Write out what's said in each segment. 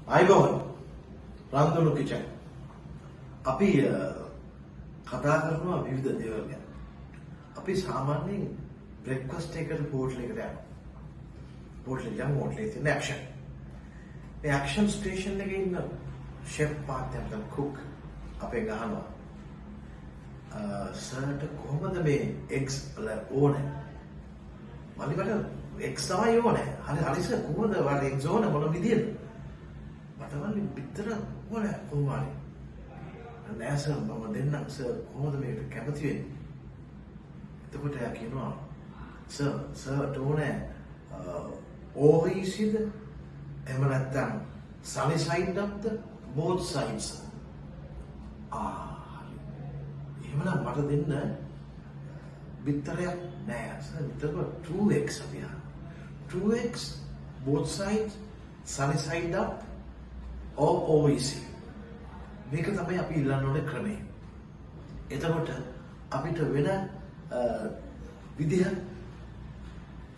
ආයිබෝවන් රන්දුණු kitchen අපි කතා කරනවා විවිධ දේවල් ගැන. අපි සාමාන්‍යයෙන් බ්‍රෙක්ෆාස්ට් එකට හෝටල් එකට යනවා. හෝටල් එකේ යන හෝටලේ තියෙන ඇක්ෂන්. මේ ඇක්ෂන් ස්ටේෂන් එකේ ඉන්න ෂෙෆ් පාර්ට්නර් කුක් අපේ ගහනවා. සර්ට කොහොමද මේ එග්ස් වල ඕනේ? මල්ලිකට එග්ස් තමයි ඕනේ. හරි සර් කොහොමද වාට එග්ස් ඕනේ මොන විදියද? මට වල්ලි පිටර ඕනේ කොහොමද? නෑ සර් මම දෙන්නම් සර් කොහොමද මේකට කැමති වෙන්නේ? එතකොට එයා කියනවා සර්ට ඕනේ OECද එහෙම නැත්නම් sunny side upද both sides. එහෙමනම් මට දෙන්න බිත්තරයක් නෑ සර් විතරම 2x අපි යනවා 2x both sides sunny side up or OEC මේක තමයි අපි ඉල්ලන්න ඕනේ ක්‍රමය. එතකොට අපිට වෙන විදිහ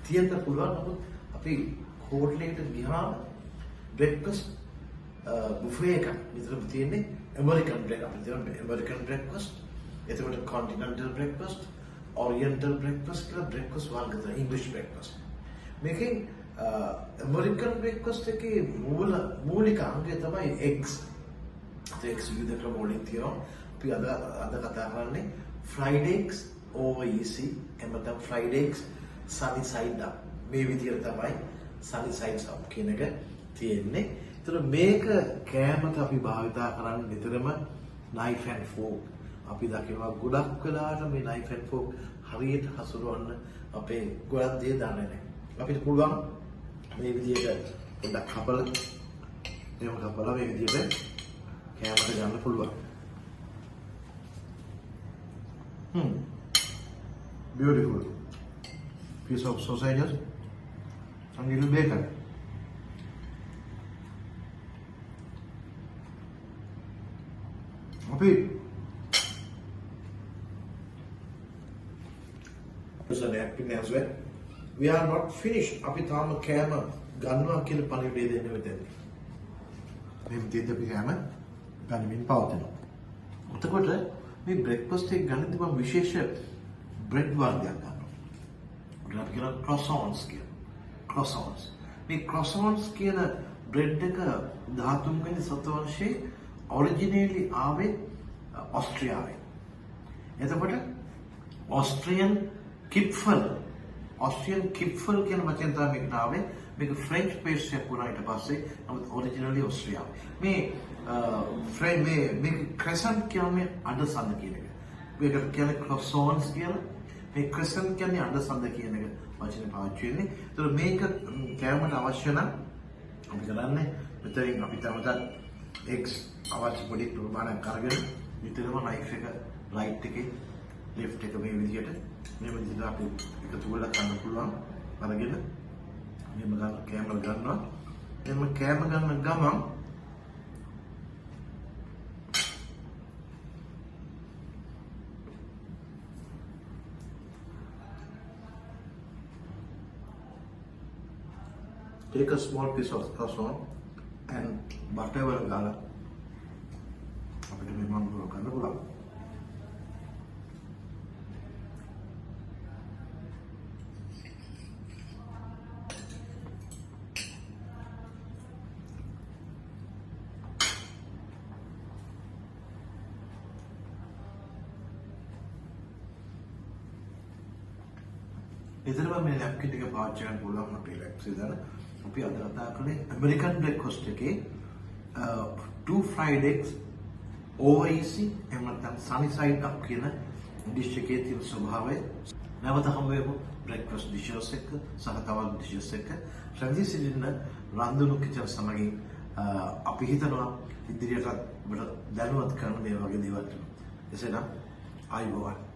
තියන්න පුළුවන්. නමුත් අපි හෝටලයකට ගියාම බ්‍රෙක්ෆාස්ට් බුෆේ එකක් විතරම තියෙන්නේ ඇමරිකන් බ්‍රෙක්ෆාස්ට්. එතකොට කොන්ටිනෙන්ටල් බ්‍රෙක්ෆාස්ට්, ඔරියන්ටල් බ්‍රෙක්ෆාස්ට් කියලා බ්‍රෙක්ෆාස්ට් වර්ග තියෙනවා. ඉංග්‍රීසි බ්‍රෙක්ෆාස්ට්. මේකෙන් ඇමරිකන් බ්‍රෙක්ෆාස්ට් එකේ මූලික අංගය තමයි eggs. eggs විවිධ ක්‍රම වලින් තියෙනවා. අපි අද කතා කරන්නේ fried eggs OEC එහෙම නැත්නම් fried eggs sunny side up. මේ විදිහට තමයි sunny side up කියන එක තියෙන්නේ. ඒතර මේක කෑමට අපි භාවිතා කරන්නේ නිතරම knife and fork. අපි දකිනවා ගොඩක් වෙලාවට මේ knife and fork හරියට හසුරවන්න අපේ ගොඩක් දේ දන්නේ නැහැ. අපිට පුළුවන් මේ විදිහට පොඩ්ඩක් කපලා මේ විදිහට කෑමට ගන්න පුළුවන්. Beautiful piece of sausages and little bacon. අපි we are not finished. අපි තාම කෑම ගන්නවා කියලා පණිවිඩය දෙන්න මෙතන. මේ විදිහට අපි කෑම ගනිමින් පවතිනවා. එතකොට මේ බ්‍රෙක්ෆාස්ට් එක ගන්නදී මම විශේෂ බ්‍රෙඩ් වර්ගයක් ගන්නවා. උදාහරණයක් කියන croissants කියන. croissants. මේ croissants කියන බ්‍රෙඩ් එක 13 වෙනි සතවර්ෂයේ ඔරිජිනලි ආවේ ඕස්ට්‍රියාවෙන්. එතකොට Austrian Kipfel කියන වචෙන් තමයි මේකට ආවේ. මේක ෆ්‍රෙන්ච් පේස්ට් එකක් වුණා ඊට පස්සේ. නමුත් ඔරිජිනලි ඕස්ට්‍රියාව. මේ ක්‍රෙසන්ට් කියන්නේ අඬසඳ කියන එක. මේකට කියන්නේ croissants කියලා. මේ ක්‍රෙසන්ට් කියන්නේ අඬසඳ කියන එක වචනේ පාවිච්චි වෙන්නේ. ඒතර මේක කෑමට අවශ්‍ය නම් අපි කරන්නේ මෙතනින් අපි තමයි eggs අවශ්‍ය පොඩි ප්‍රමාණයක් අරගෙන විතරම knife එක right එකේ left එක මේ විදිහට අපි එකතු කරලා ගන්න පුළුවන්. අරගෙන මෙහෙම කෑම ගන්නවා. එහම කෑම ගන්න ගමන් take a small piece of croissant and butter ගාලා අපිට මේ මම ගන්න පුළුවන්. ඉතින් මේ නැප්කින් එක පාවිච්චි කරන්න පුළුවන් අපේ ලැක්ස් ඉදලා අපි අද කතා කරන්නේ ඇමරිකන් බ්‍රෙක්ෆාස්ට් එකේ 2 fried eggs OEC එහෙම නැත්නම් sunny side up කියන ඩිෂ් එකේ තියෙන ස්වභාවය නැවත හමු වෙමු බ්‍රෙක්ෆාස්ට් ඩිෂස් එක සහ තවත් ඩිෂස් එක ශ්‍රද්ධිසින්න රන්දුණු කිචන් සමගින් අපි හිතනවා ඉදිරියට ඔබට දැනුවත් කරන මේ වගේ දේවල්. එසේනම් ආයුබෝවන්.